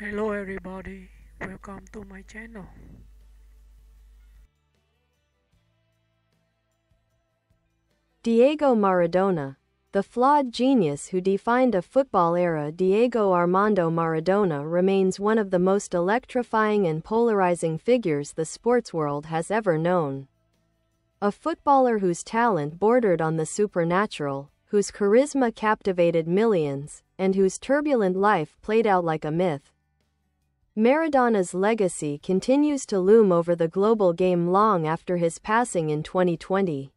Hello everybody, welcome to my channel. Diego Maradona, the flawed genius who defined a football era. Diego Armando Maradona remains one of the most electrifying and polarizing figures the sports world has ever known. A footballer whose talent bordered on the supernatural, whose charisma captivated millions, and whose turbulent life played out like a myth. Maradona's legacy continues to loom over the global game long after his passing in 2020.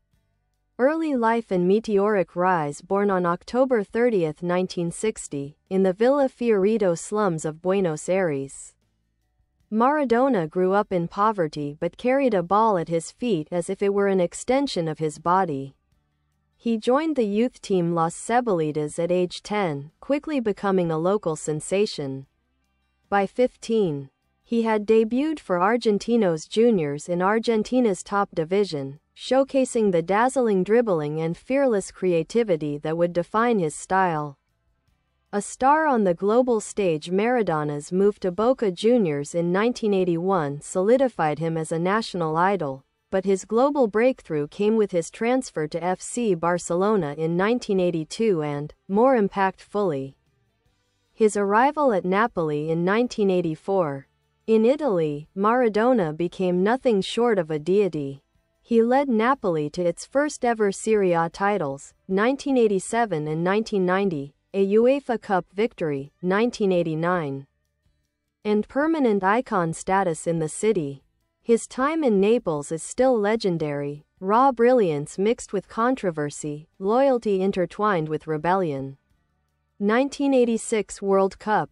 Early life and meteoric rise. Born on October 30, 1960, in the Villa Fiorito slums of Buenos Aires. Maradona grew up in poverty but carried a ball at his feet as if it were an extension of his body. He joined the youth team Los Cebollitas at age 10, quickly becoming a local sensation. By 15, he had debuted for Argentinos Juniors in Argentina's top division, showcasing the dazzling dribbling and fearless creativity that would define his style. A star on the global stage, Maradona's move to Boca Juniors in 1981 solidified him as a national idol, but his global breakthrough came with his transfer to FC Barcelona in 1982 and, more impactfully, his arrival at Napoli in 1984. In Italy, Maradona became nothing short of a deity. He led Napoli to its first-ever Serie A titles, 1987 and 1990, a UEFA Cup victory, 1989, and permanent icon status in the city. His time in Naples is still legendary, raw brilliance mixed with controversy, loyalty intertwined with rebellion. 1986 World Cup.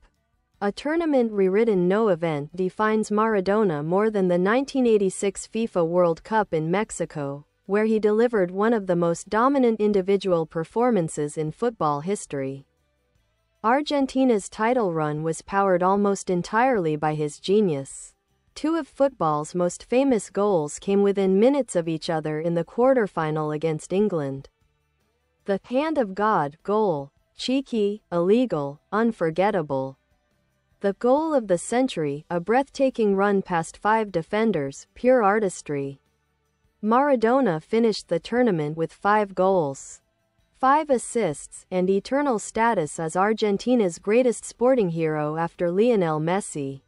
A tournament rewritten. No event defines Maradona more than the 1986 FIFA World Cup in Mexico, where he delivered one of the most dominant individual performances in football history. Argentina's title run was powered almost entirely by his genius. Two of football's most famous goals came within minutes of each other in the quarterfinal against England. The "Hand of God" goal, cheeky, illegal, unforgettable. The goal of the century, a breathtaking run past 5 defenders, pure artistry. Maradona finished the tournament with 5 goals, 5 assists, and eternal status as Argentina's greatest sporting hero after Lionel Messi.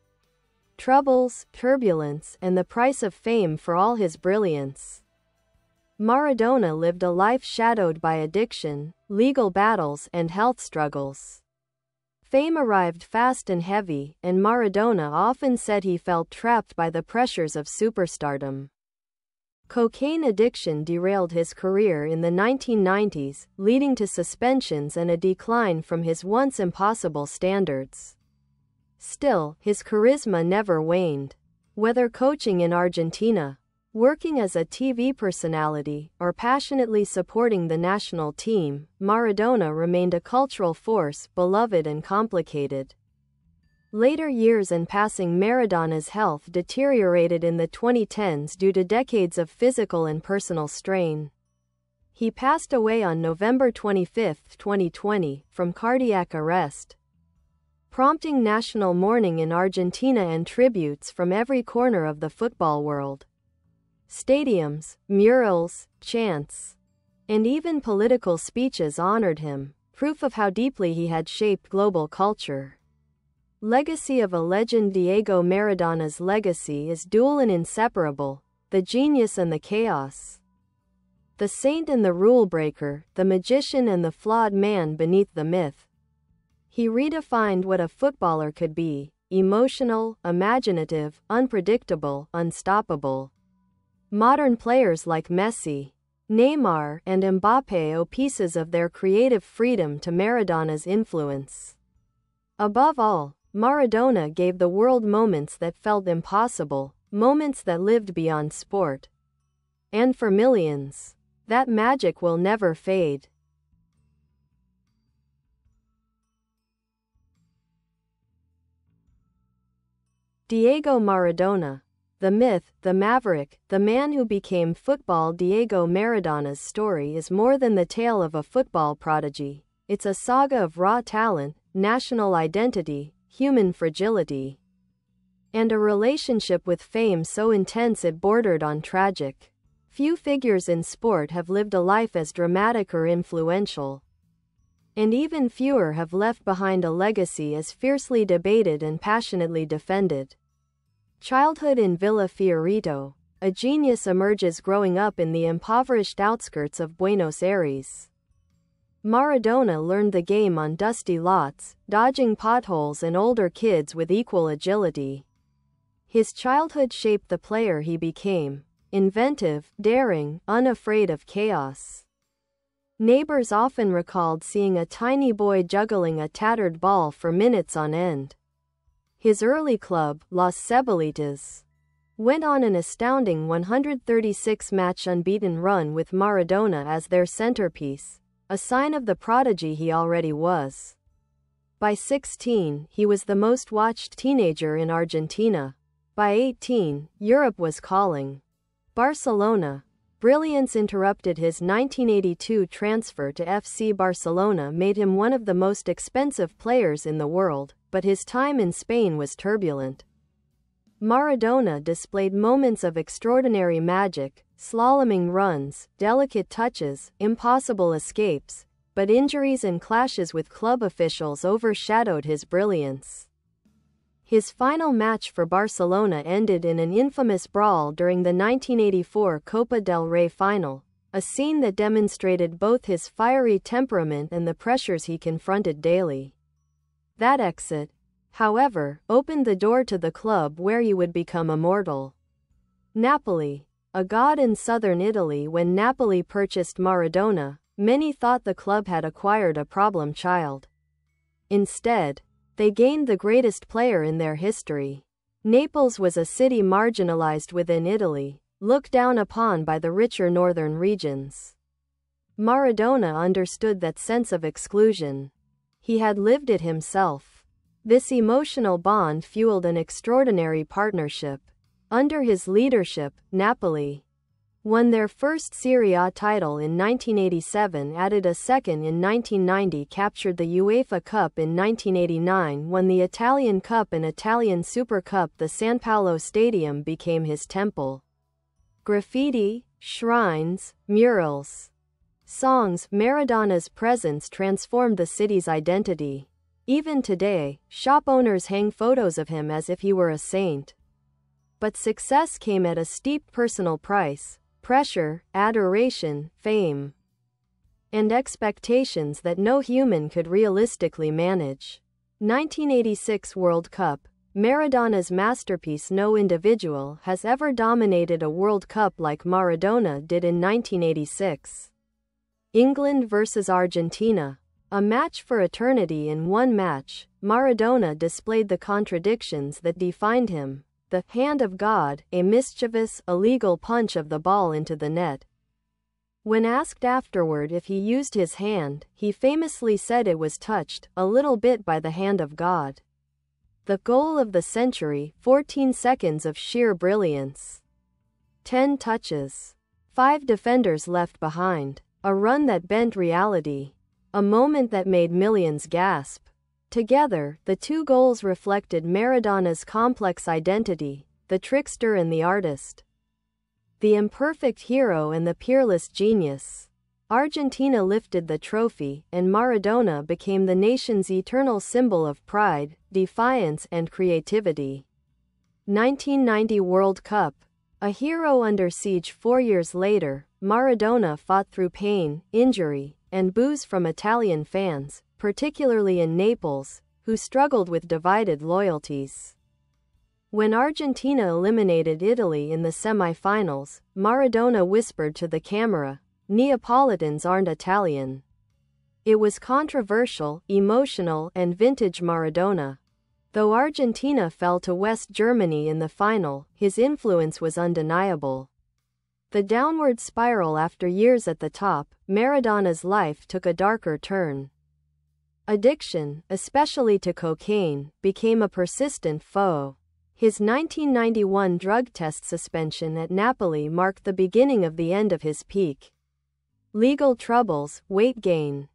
Troubles, turbulence, and the price of fame for all his brilliance. Maradona lived a life shadowed by addiction, legal battles, and health struggles. Fame arrived fast and heavy, and Maradona often said he felt trapped by the pressures of superstardom. Cocaine addiction derailed his career in the 1990s, leading to suspensions and a decline from his once impossible standards. Still, his charisma never waned. Whether coaching in Argentina, working as a TV personality, or passionately supporting the national team, Maradona remained a cultural force, beloved and complicated. Later years and passing. Maradona's health deteriorated in the 2010s due to decades of physical and personal strain. He passed away on November 25, 2020, from cardiac arrest, prompting national mourning in Argentina and tributes from every corner of the football world. Stadiums, murals, chants, and even political speeches honored him, proof of how deeply he had shaped global culture. Legacy of a legend. Diego Maradona's legacy is dual and inseparable, the genius and the chaos. The saint and the rule breaker, the magician and the flawed man beneath the myth. He redefined what a footballer could be: emotional, imaginative, unpredictable, unstoppable. Modern players like Messi, Neymar, and Mbappé owe pieces of their creative freedom to Maradona's influence. Above all, Maradona gave the world moments that felt impossible, moments that lived beyond sport. And for millions, that magic will never fade. Diego Maradona. The myth, the maverick, the man who became football. Diego Maradona's story is more than the tale of a football prodigy. It's a saga of raw talent, national identity, human fragility, and a relationship with fame so intense it bordered on tragic. Few figures in sport have lived a life as dramatic or influential, and even fewer have left behind a legacy as fiercely debated and passionately defended. Childhood in Villa Fiorito. A genius emerges growing up in the impoverished outskirts of Buenos Aires. Maradona learned the game on dusty lots, dodging potholes and older kids with equal agility. His childhood shaped the player he became: inventive, daring, unafraid of chaos. Neighbors often recalled seeing a tiny boy juggling a tattered ball for minutes on end. His early club, Los Cebollitas, went on an astounding 136-match unbeaten run with Maradona as their centerpiece, a sign of the prodigy he already was. By 16, he was the most watched teenager in Argentina. By 18, Europe was calling. Barcelona. Brilliance interrupted. His 1982 transfer to FC Barcelona made him one of the most expensive players in the world, but his time in Spain was turbulent. Maradona displayed moments of extraordinary magic, slaloming runs, delicate touches, impossible escapes, but injuries and clashes with club officials overshadowed his brilliance. His final match for Barcelona ended in an infamous brawl during the 1984 Copa del Rey final, a scene that demonstrated both his fiery temperament and the pressures he confronted daily. That exit, however, opened the door to the club where he would become immortal. Napoli. A god in southern Italy. When Napoli purchased Maradona, many thought the club had acquired a problem child. Instead, they gained the greatest player in their history. Naples was a city marginalized within Italy, looked down upon by the richer northern regions. Maradona understood that sense of exclusion. He had lived it himself. This emotional bond fueled an extraordinary partnership. Under his leadership, Napoli won their first Serie A title in 1987, added a second in 1990, captured the UEFA Cup in 1989, won the Italian Cup and Italian Super Cup. The San Paolo Stadium became his temple. Graffiti, shrines, murals, songs. Maradona's presence transformed the city's identity. Even today, shop owners hang photos of him as if he were a saint. But success came at a steep personal price: pressure, adoration, fame, and expectations that no human could realistically manage. 1986 World Cup. Maradona's masterpiece. No individual has ever dominated a World Cup like Maradona did in 1986. England vs Argentina. A match for eternity. In one match, Maradona displayed the contradictions that defined him: the hand of God, a mischievous, illegal punch of the ball into the net. When asked afterward if he used his hand, he famously said it was touched a little bit by the hand of God. The goal of the century, 14 seconds of sheer brilliance. 10 touches. 5 defenders left behind. A run that bent reality. A moment that made millions gasp. Together, the two goals reflected Maradona's complex identity: the trickster and the artist, the imperfect hero and the peerless genius. Argentina lifted the trophy, and Maradona became the nation's eternal symbol of pride, defiance, and creativity. 1990 World Cup. A hero under siege. 4 years later, Maradona fought through pain, injury, and boos from Italian fans, particularly in Naples, who struggled with divided loyalties. When Argentina eliminated Italy in the semi-finals, Maradona whispered to the camera, "Neapolitans aren't Italian." It was controversial, emotional, and vintage Maradona. Though Argentina fell to West Germany in the final, his influence was undeniable. The downward spiral. After years at the top, Maradona's life took a darker turn. Addiction, especially to cocaine, became a persistent foe. His 1991 drug test suspension at Napoli marked the beginning of the end of his peak. Legal troubles, weight gain,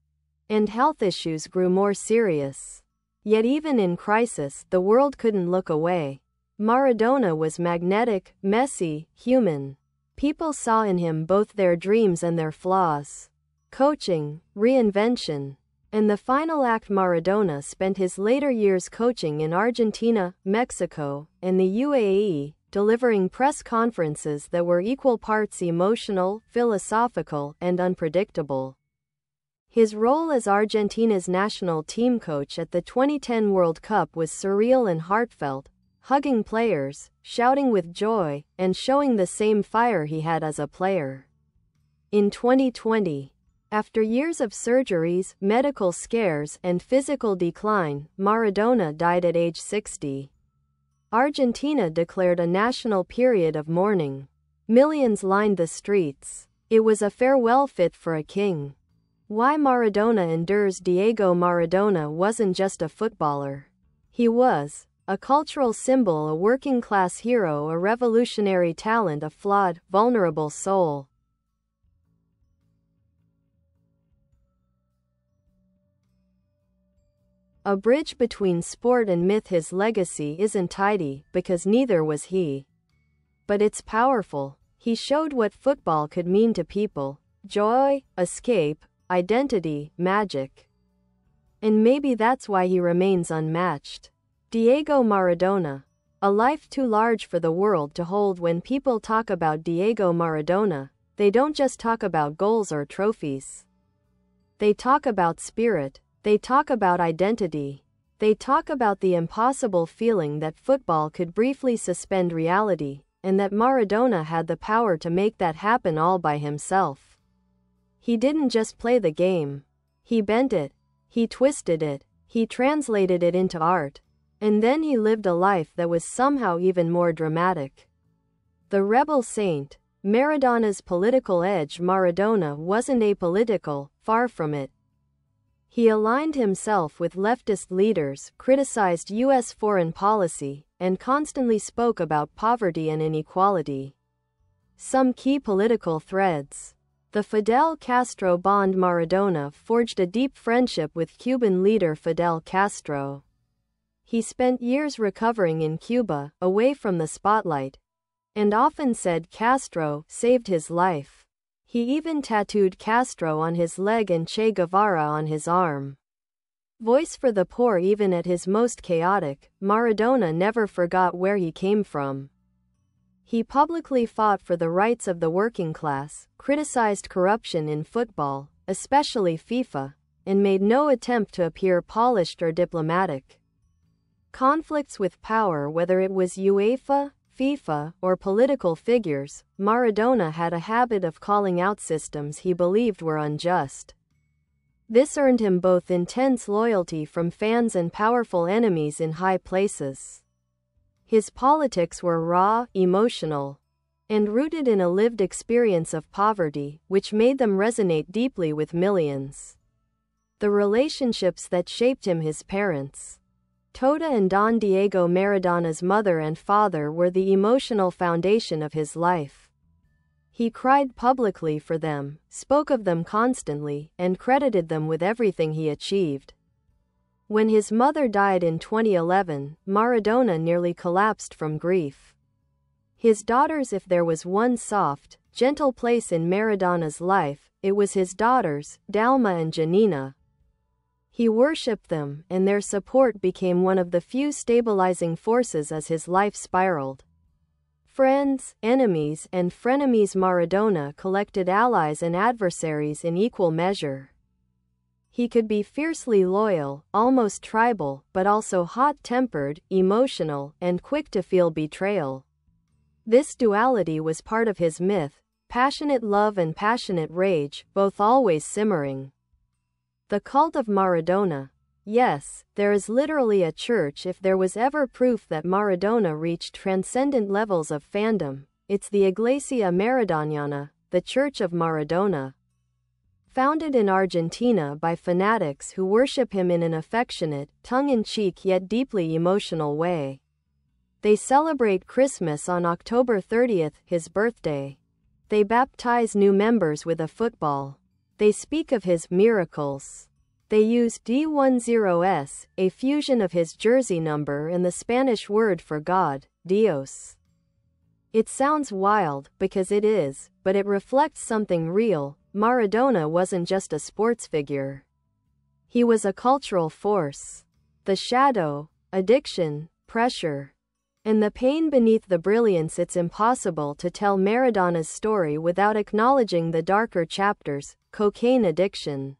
and health issues grew more serious. Yet even in crisis, the world couldn't look away. Maradona was magnetic, messy, human. People saw in him both their dreams and their flaws. Coaching, reinvention. In the final act, Maradona spent his later years coaching in Argentina, Mexico, and the UAE, delivering press conferences that were equal parts emotional, philosophical, and unpredictable. His role as Argentina's national team coach at the 2010 World Cup was surreal and heartfelt, hugging players, shouting with joy, and showing the same fire he had as a player. In 2020, after years of surgeries, medical scares, and physical decline, Maradona died at age 60. Argentina declared a national period of mourning. Millions lined the streets. It was a farewell fit for a king. Why Maradona endures. Diego Maradona wasn't just a footballer. He was a cultural symbol, a working-class hero, a revolutionary talent, a flawed, vulnerable soul. A bridge between sport and myth. His legacy isn't tidy, because neither was he. But it's powerful. He showed what football could mean to people: joy, escape, identity, magic. And maybe that's why he remains unmatched. Diego Maradona. A life too large for the world to hold. When people talk about Diego Maradona, they don't just talk about goals or trophies. They talk about spirit. They talk about identity. They talk about the impossible feeling that football could briefly suspend reality, and that Maradona had the power to make that happen all by himself. He didn't just play the game. He bent it. He twisted it. He translated it into art. And then he lived a life that was somehow even more dramatic. The rebel saint. Maradona's political edge. Maradona wasn't apolitical, far from it. He aligned himself with leftist leaders, criticized U.S. foreign policy, and constantly spoke about poverty and inequality. Some key political threads. The Fidel Castro bond. Maradona forged a deep friendship with Cuban leader Fidel Castro. He spent years recovering in Cuba, away from the spotlight, and often said Castro saved his life. He even tattooed Castro on his leg and Che Guevara on his arm. Voice for the poor. Even at his most chaotic, Maradona never forgot where he came from. He publicly fought for the rights of the working class, criticized corruption in football, especially FIFA, and made no attempt to appear polished or diplomatic. Conflicts with power, whether it was UEFA, FIFA, or political figures, Maradona had a habit of calling out systems he believed were unjust. This earned him both intense loyalty from fans and powerful enemies in high places. His politics were raw, emotional, and rooted in a lived experience of poverty, which made them resonate deeply with millions. The relationships that shaped him. His parents, Tota and Don Diego Maradona's mother and father, were the emotional foundation of his life. He cried publicly for them, spoke of them constantly, and credited them with everything he achieved. When his mother died in 2011, Maradona nearly collapsed from grief. His daughters. If there was one soft, gentle place in Maradona's life, it was his daughters, Dalma and Janina. He worshipped them, and their support became one of the few stabilizing forces as his life spiraled. Friends, enemies, and frenemies. Maradona collected allies and adversaries in equal measure. He could be fiercely loyal, almost tribal, but also hot-tempered, emotional, and quick to feel betrayal. This duality was part of his myth: passionate love and passionate rage, both always simmering. The cult of Maradona. Yes, there is literally a church. If there was ever proof that Maradona reached transcendent levels of fandom, it's the Iglesia Maradoniana, the Church of Maradona. Founded in Argentina by fanatics who worship him in an affectionate, tongue-in-cheek yet deeply emotional way. They celebrate Christmas on October 30th, his birthday. They baptize new members with a football. They speak of his miracles They used D10S, a fusion of his jersey number and the Spanish word for God, Dios. It sounds wild, because it is, but it reflects something real. Maradona wasn't just a sports figure. He was a cultural force. The shadow, addiction, pressure, and the pain beneath the brilliance. It's impossible to tell Maradona's story without acknowledging the darker chapters: cocaine addiction,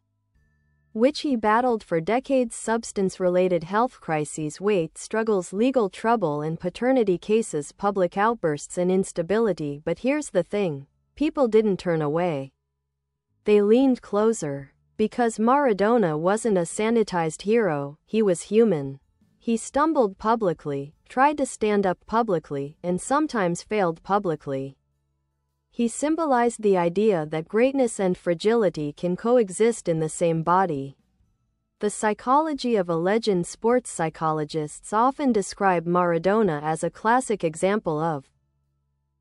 which he battled for decades, substance-related health crises, weight struggles, legal trouble and paternity cases, public outbursts and instability. But here's the thing: people didn't turn away. They leaned closer. Because Maradona wasn't a sanitized hero, he was human. He stumbled publicly, tried to stand up publicly, and sometimes failed publicly. He symbolized the idea that greatness and fragility can coexist in the same body. The psychology of a legend. Sports psychologists often describe Maradona as a classic example of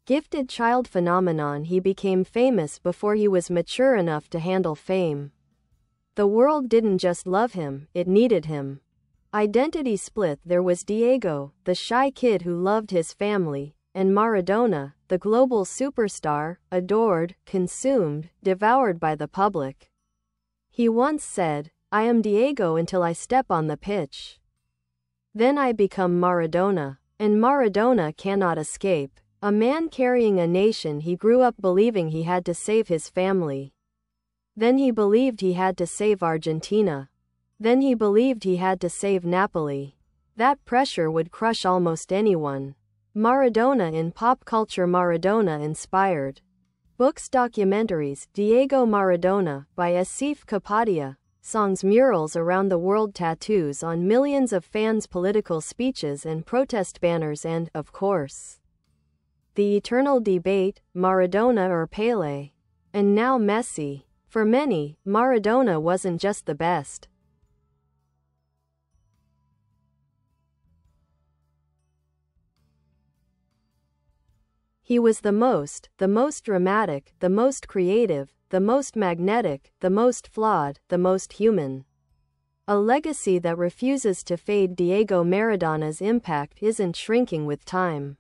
gifted child phenomenon. He became famous before he was mature enough to handle fame. The world didn't just love him, it needed him. Identity split. There was Diego, the shy kid who loved his family, and Maradona, the global superstar, adored, consumed, devoured by the public. He once said, "I am Diego until I step on the pitch. Then I become Maradona." And Maradona cannot escape. A man carrying a nation. He grew up believing he had to save his family. Then he believed he had to save Argentina. Then he believed he had to save Napoli. That pressure would crush almost anyone. Maradona in pop culture. Maradona inspired books, documentaries. Diego Maradona, by Asif Kapadia. Songs, murals around the world, tattoos on millions of fans, political speeches and protest banners, and, of course, the eternal debate: Maradona or Pelé. And now Messi. For many, Maradona wasn't just the best. He was the most dramatic, the most creative, the most magnetic, the most flawed, the most human. A legacy that refuses to fade. Diego Maradona's impact isn't shrinking with time.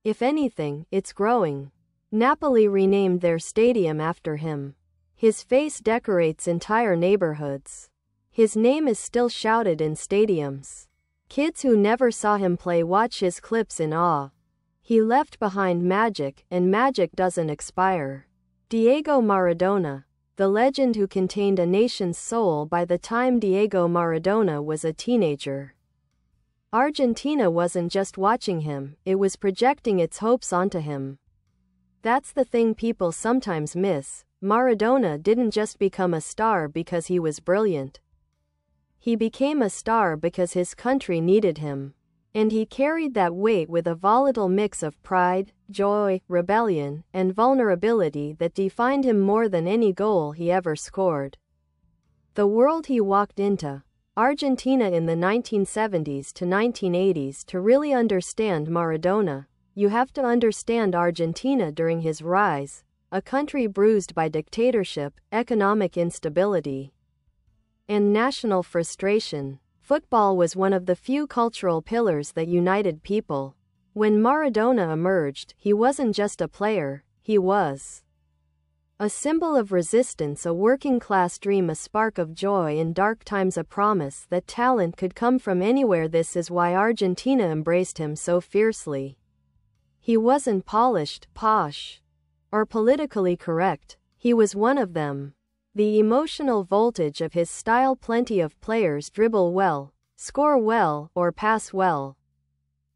If anything, it's growing. Napoli renamed their stadium after him. His face decorates entire neighborhoods. His name is still shouted in stadiums. Kids who never saw him play watch his clips in awe. He left behind magic, and magic doesn't expire. Diego Maradona, the legend who contained a nation's soul by the time Diego Maradona was a teenager. Argentina wasn't just watching him, it was projecting its hopes onto him. That's the thing people sometimes miss. Maradona didn't just become a star because he was brilliant. He became a star because his country needed him. And he carried that weight with a volatile mix of pride, joy, rebellion, and vulnerability that defined him more than any goal he ever scored. The world he walked into, Argentina in the 1970s to 1980s. To really understand Maradona, you have to understand Argentina during his rise, a country bruised by dictatorship, economic instability, and national frustration. Football was one of the few cultural pillars that united people. When Maradona emerged, he wasn't just a player, he was a symbol of resistance, a working-class dream, a spark of joy in dark times, a promise that talent could come from anywhere. This is why Argentina embraced him so fiercely. He wasn't polished, posh, or politically correct. He was one of them. The emotional voltage of his style. Plenty of players dribble well, score well, or pass well.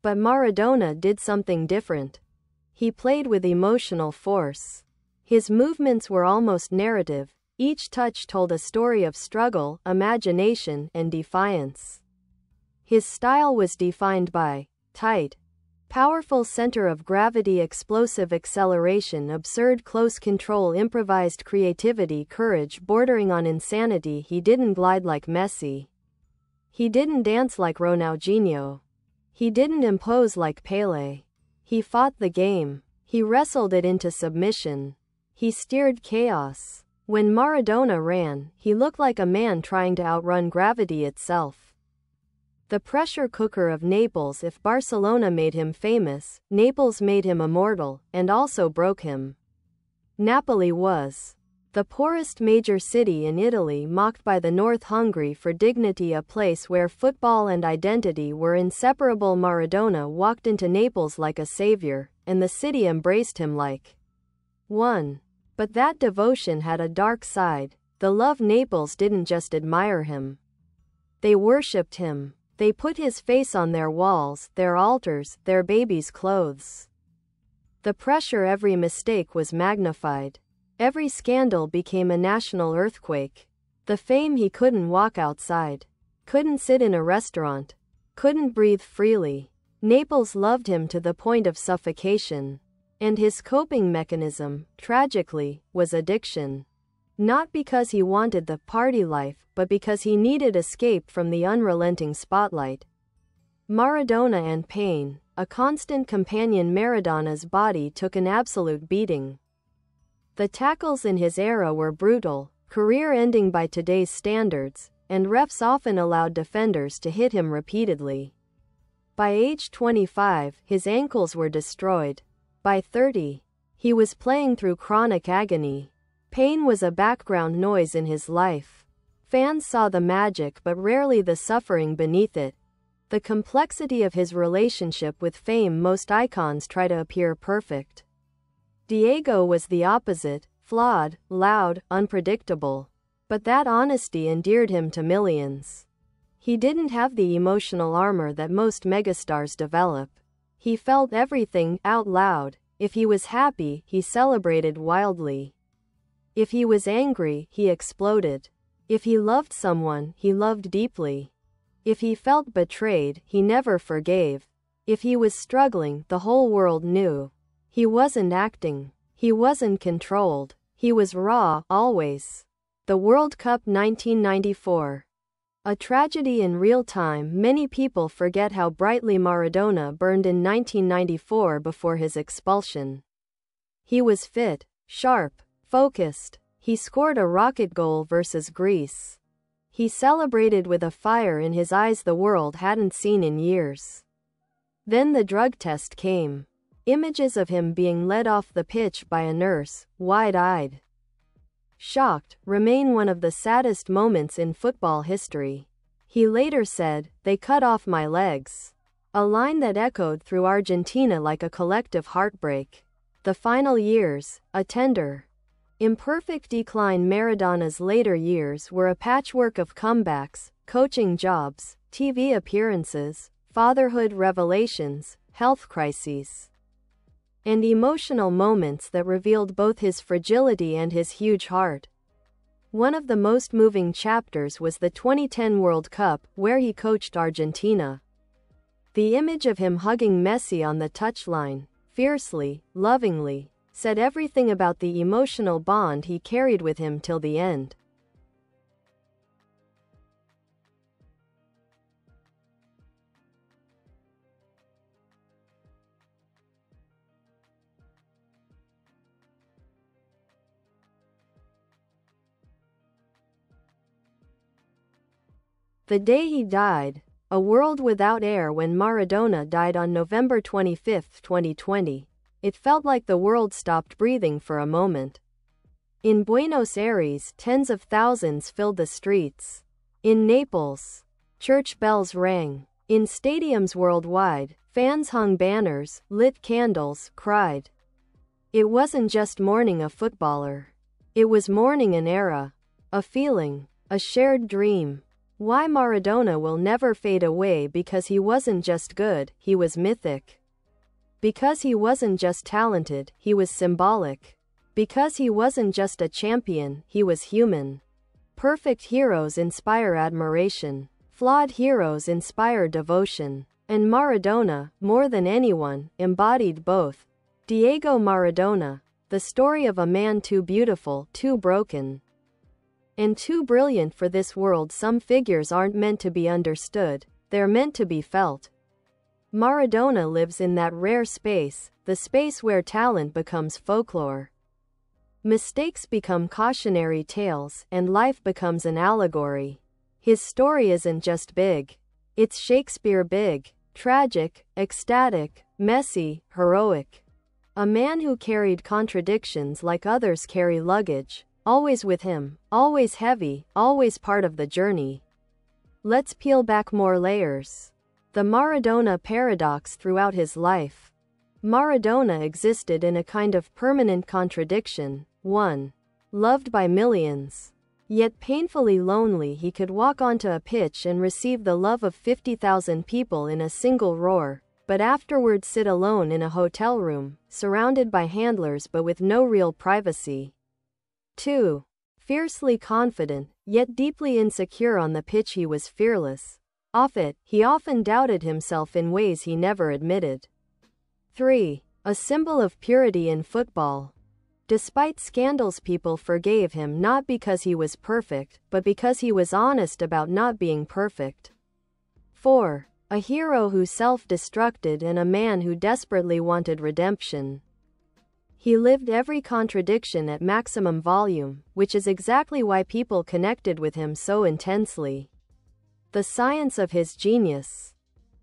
But Maradona did something different. He played with emotional force. His movements were almost narrative. Each touch told a story of struggle, imagination, and defiance. His style was defined by tight, powerful center of gravity, explosive acceleration, absurd close control, improvised creativity, courage bordering on insanity. He didn't glide like Messi. He didn't dance like Ronaldinho. He didn't impose like Pelé. He fought the game. He wrestled it into submission. He steered chaos. When Maradona ran, he looked like a man trying to outrun gravity itself. The pressure cooker of Naples. If Barcelona made him famous, Naples made him immortal, and also broke him. Napoli was the poorest major city in Italy, mocked by the North, hungry for dignity, a place where football and identity were inseparable. Maradona walked into Naples like a savior, and the city embraced him like one. But that devotion had a dark side. The love Naples didn't just admire him. They worshipped him. They put his face on their walls, their altars, their babies' clothes. The pressure, every mistake was magnified. Every scandal became a national earthquake. The fame, he couldn't walk outside, couldn't sit in a restaurant, couldn't breathe freely. Naples loved him to the point of suffocation. And his coping mechanism, tragically, was addiction. Not because he wanted the party life, but because he needed escape from the unrelenting spotlight. Maradona and pain, a constant companion. Maradona's body took an absolute beating. The tackles in his era were brutal, career-ending by today's standards, and refs often allowed defenders to hit him repeatedly. By age 25, his ankles were destroyed. By 30, he was playing through chronic agony. Pain was a background noise in his life. Fans saw the magic but rarely the suffering beneath it. The complexity of his relationship with fame. Most icons try to appear perfect. Diego was the opposite, flawed, loud, unpredictable. But that honesty endeared him to millions. He didn't have the emotional armor that most megastars develop. He felt everything out loud. If he was happy, he celebrated wildly. If he was angry, he exploded. If he loved someone, he loved deeply. If he felt betrayed, he never forgave. If he was struggling, the whole world knew. He wasn't acting. He wasn't controlled. He was raw, always. The World Cup 1994. A tragedy in real time. Many people forget how brightly Maradona burned in 1994 before his expulsion. He was fit, sharp, focused. He scored a rocket goal versus Greece. He celebrated with a fire in his eyes the world hadn't seen in years. Then the drug test came. Images of him being led off the pitch by a nurse, wide-eyed, shocked, remain one of the saddest moments in football history. He later said, "They cut off my legs." A line that echoed through Argentina like a collective heartbreak. The final years, a tender, imperfect decline. Maradona's later years were a patchwork of comebacks, coaching jobs, TV appearances, fatherhood revelations, health crises, and emotional moments that revealed both his fragility and his huge heart. One of the most moving chapters was the 2010 World Cup, where he coached Argentina. The image of him hugging Messi on the touchline, fiercely, lovingly, said everything about the emotional bond he carried with him till the end. The day he died, a world without air. When Maradona died on November 25, 2020, it felt like the world stopped breathing for a moment. In Buenos Aires, tens of thousands filled the streets. In Naples, church bells rang. In stadiums worldwide, fans hung banners, lit candles, cried. It wasn't just mourning a footballer. It was mourning an era, a feeling, a shared dream. Why Maradona will never fade away? Because he wasn't just good, he was mythic. Because he wasn't just talented, he was symbolic. Because he wasn't just a champion, he was human. Perfect heroes inspire admiration. Flawed heroes inspire devotion. And Maradona, more than anyone, embodied both. Diego Maradona, the story of a man too beautiful, too broken, and too brilliant for this world. Some figures aren't meant to be understood, they're meant to be felt. Maradona lives in that rare space, the space where talent becomes folklore. Mistakes become cautionary tales, and life becomes an allegory. His story isn't just big. It's Shakespeare big, tragic, ecstatic, messy, heroic. A man who carried contradictions like others carry luggage, always with him, always heavy, always part of the journey. Let's peel back more layers. The Maradona paradox throughout his life. Maradona existed in a kind of permanent contradiction. 1. Loved by millions. Yet painfully lonely, he could walk onto a pitch and receive the love of 50,000 people in a single roar, but afterwards sit alone in a hotel room, surrounded by handlers but with no real privacy. 2. Fiercely confident, yet deeply insecure on the pitch. He was fearless. Off it, he often doubted himself in ways he never admitted. 3. A symbol of purity in football. Despite scandals, people forgave him not because he was perfect, but because he was honest about not being perfect. 4. A hero who self-destructed and a man who desperately wanted redemption. He lived every contradiction at maximum volume, which is exactly why people connected with him so intensely. The science of his genius.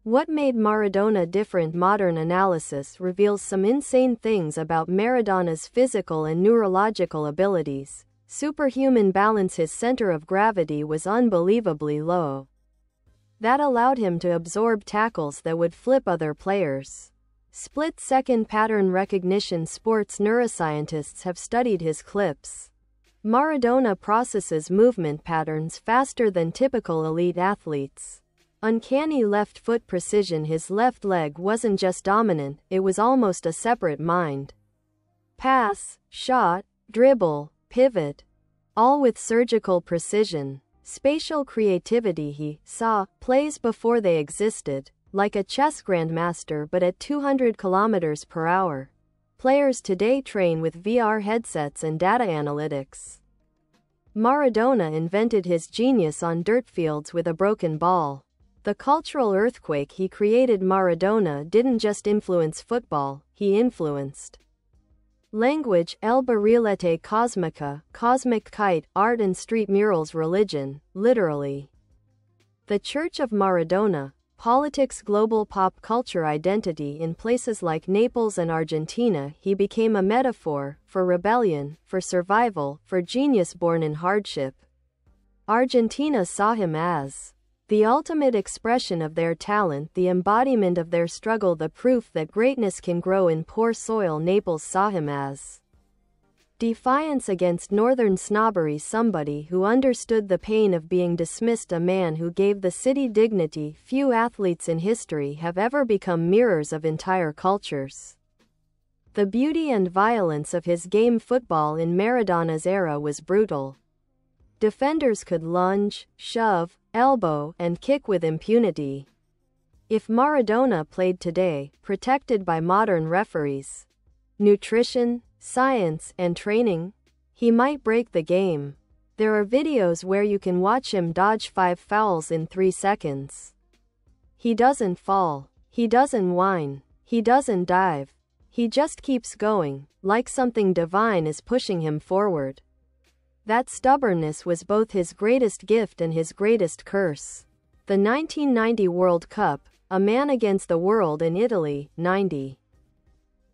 What made Maradona different? Modern analysis reveals some insane things about Maradona's physical and neurological abilities. Superhuman balance. His center of gravity was unbelievably low. That allowed him to absorb tackles that would flip other players. Split-second pattern recognition. Sports neuroscientists have studied his clips. Maradona processes movement patterns faster than typical elite athletes. Uncanny left foot precision. His left leg wasn't just dominant, it was almost a separate mind. Pass, shot, dribble, pivot. All with surgical precision. Spatial creativity. He saw plays before they existed, like a chess grandmaster but at 200 kilometers per hour. Players today train with VR headsets and data analytics. Maradona invented his genius on dirt fields with a broken ball. The cultural earthquake he created. Maradona didn't just influence football, he influenced language, el barrilete cosmica, cosmic kite, art and street murals, religion, literally. The Church of Maradona, politics, global pop culture identity. In places like Naples and Argentina, he became a metaphor for rebellion, for survival, for genius born in hardship. Argentina saw him as the ultimate expression of their talent, the embodiment of their struggle, the proof that greatness can grow in poor soil. Naples saw him as defiance against northern snobbery, somebody who understood the pain of being dismissed, a man who gave the city dignity. Few athletes in history have ever become mirrors of entire cultures. The beauty and violence of his game. Football in Maradona's era was brutal. Defenders could lunge, shove, elbow, and kick with impunity. If Maradona played today, protected by modern referees, nutrition, science, and training, he might break the game. There are videos where you can watch him dodge 5 fouls in 3 seconds. He doesn't fall. He doesn't whine. He doesn't dive. He just keeps going, like something divine is pushing him forward. That stubbornness was both his greatest gift and his greatest curse. The 1990 World Cup, a man against the world in Italy, 90.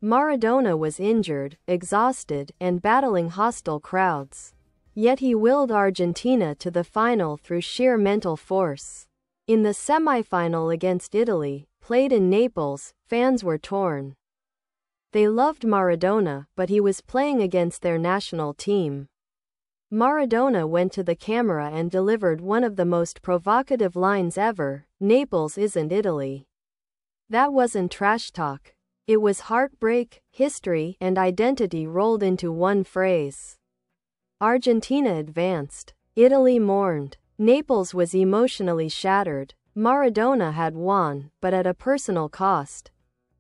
Maradona was injured, exhausted, and battling hostile crowds. Yet he willed Argentina to the final through sheer mental force. In the semi-final against Italy, played in Naples, fans were torn. They loved Maradona, but he was playing against their national team. Maradona went to the camera and delivered one of the most provocative lines ever: "Naples isn't Italy." That wasn't trash talk. It was heartbreak, history, and identity rolled into one phrase. Argentina advanced. Italy mourned. Naples was emotionally shattered. Maradona had won, but at a personal cost.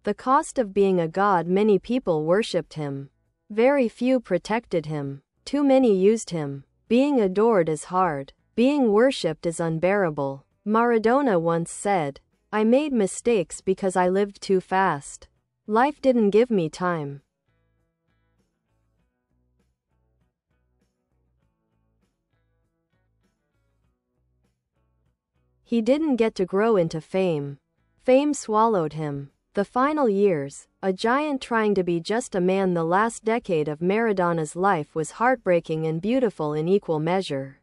The cost of being a god. Many people worshipped him. Very few protected him. Too many used him. Being adored is hard. Being worshipped is unbearable. Maradona once said, "I made mistakes because I lived too fast. Life didn't give me time." He didn't get to grow into fame. Fame swallowed him. The final years, a giant trying to be just a man. The last decade of Maradona's life was heartbreaking and beautiful in equal measure.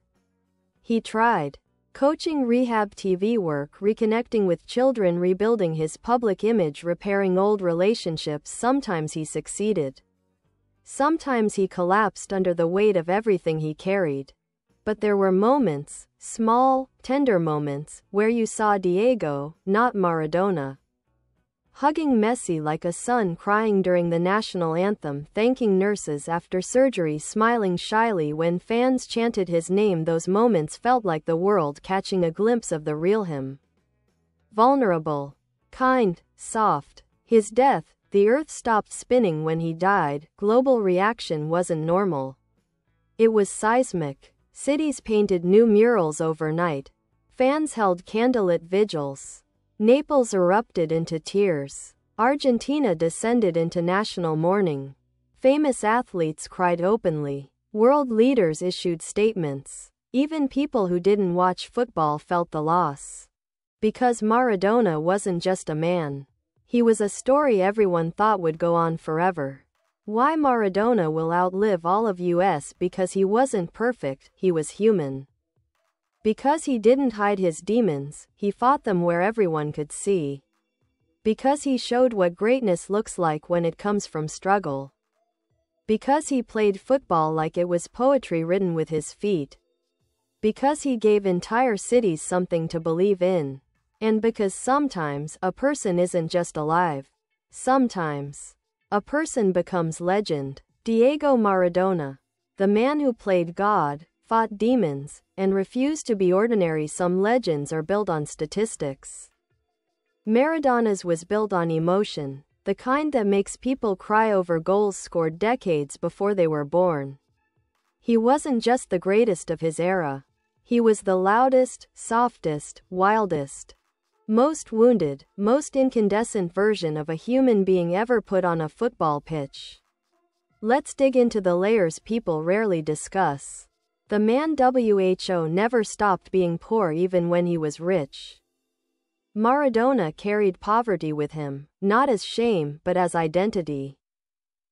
He tried. Coaching, rehab, TV work, reconnecting with children, rebuilding his public image, repairing old relationships. Sometimes he succeeded. Sometimes he collapsed under the weight of everything he carried. But there were moments, small, tender moments, where you saw Diego, not Maradona. Hugging Messi like a son, crying during the national anthem, thanking nurses after surgery, smiling shyly when fans chanted his name. Those moments felt like the world catching a glimpse of the real him. Vulnerable, kind, soft. His death, the earth stopped spinning when he died. Global reaction wasn't normal. It was seismic. Cities painted new murals overnight. Fans held candlelit vigils. Naples erupted into tears. Argentina descended into national mourning. Famous athletes cried openly. World leaders issued statements. Even people who didn't watch football felt the loss. Because Maradona wasn't just a man. He was a story everyone thought would go on forever. Why Maradona will outlive all of us? Because he wasn't perfect, he was human. Because he didn't hide his demons, he fought them where everyone could see. Because he showed what greatness looks like when it comes from struggle. Because he played football like it was poetry written with his feet. Because he gave entire cities something to believe in. And because sometimes a person isn't just alive. Sometimes a person becomes legend. Diego Maradona, the man who played God, fought demons, and refused to be ordinary. Some legends are built on statistics. Maradona's was built on emotion, the kind that makes people cry over goals scored decades before they were born. He wasn't just the greatest of his era. He was the loudest, softest, wildest, most wounded, most incandescent version of a human being ever put on a football pitch. Let's dig into the layers people rarely discuss. The man who never stopped being poor even when he was rich. Maradona carried poverty with him, not as shame but as identity.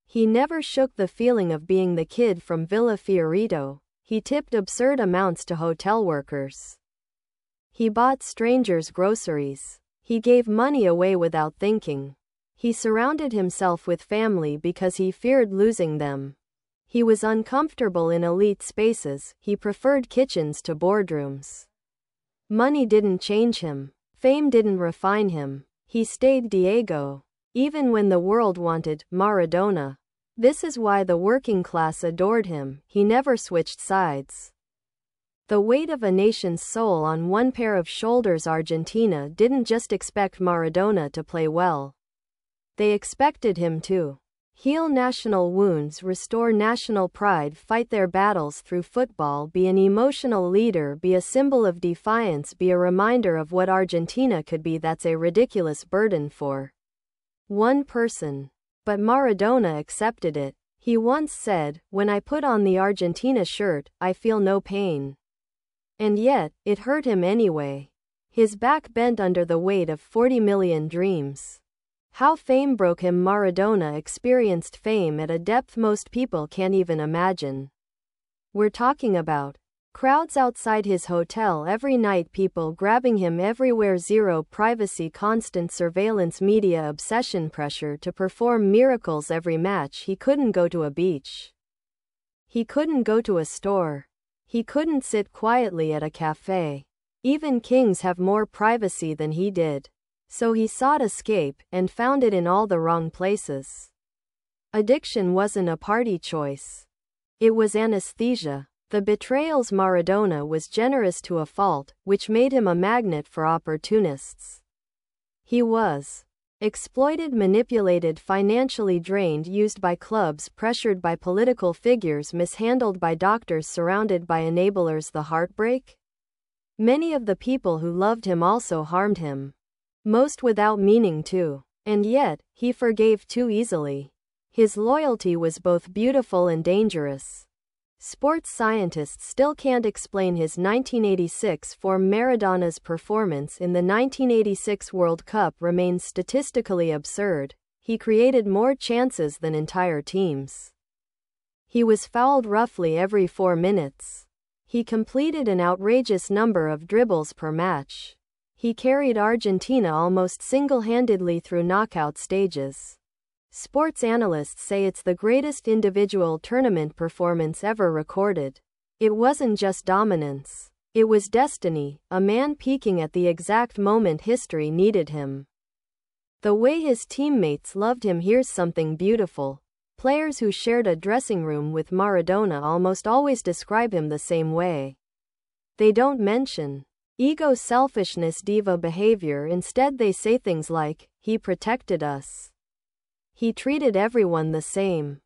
He never shook the feeling of being the kid from Villa Fiorito. He tipped absurd amounts to hotel workers. He bought strangers groceries. He gave money away without thinking. He surrounded himself with family because he feared losing them. He was uncomfortable in elite spaces. He preferred kitchens to boardrooms. Money didn't change him. Fame didn't refine him. He stayed Diego. Even when the world wanted Maradona. This is why the working class adored him. He never switched sides. The weight of a nation's soul on one pair of shoulders. Argentina didn't just expect Maradona to play well. They expected him to heal national wounds, restore national pride, fight their battles through football, be an emotional leader, be a symbol of defiance, be a reminder of what Argentina could be. That's a ridiculous burden for one person. But Maradona accepted it. He once said, "When I put on the Argentina shirt, I feel no pain." And yet, it hurt him anyway. His back bent under the weight of 40 million dreams. How fame broke him. Maradona experienced fame at a depth most people can't even imagine. We're talking about crowds outside his hotel every night, people grabbing him everywhere, zero privacy, constant surveillance, media obsession, pressure to perform miracles every match. He couldn't go to a beach. He couldn't go to a store. He couldn't sit quietly at a cafe. Even kings have more privacy than he did. So he sought escape, and found it in all the wrong places. Addiction wasn't a party choice. It was anesthesia. The betrayals. Maradona was generous to a fault, which made him a magnet for opportunists. He was exploited, manipulated, financially drained, used by clubs, pressured by political figures, mishandled by doctors, surrounded by enablers. The heartbreak? Many of the people who loved him also harmed him. Most without meaning to. And yet, he forgave too easily. His loyalty was both beautiful and dangerous. Sports scientists still can't explain his 1986 form. Maradona's performance in the 1986 World Cup remains statistically absurd. He created more chances than entire teams. He was fouled roughly every 4 minutes. He completed an outrageous number of dribbles per match. He carried Argentina almost single-handedly through knockout stages. Sports analysts say it's the greatest individual tournament performance ever recorded. It wasn't just dominance. It was destiny, a man peaking at the exact moment history needed him. The way his teammates loved him. Here's something beautiful. Players who shared a dressing room with Maradona almost always describe him the same way. They don't mention ego, selfishness, diva behavior. Instead they say things like, "He protected us. He treated everyone the same.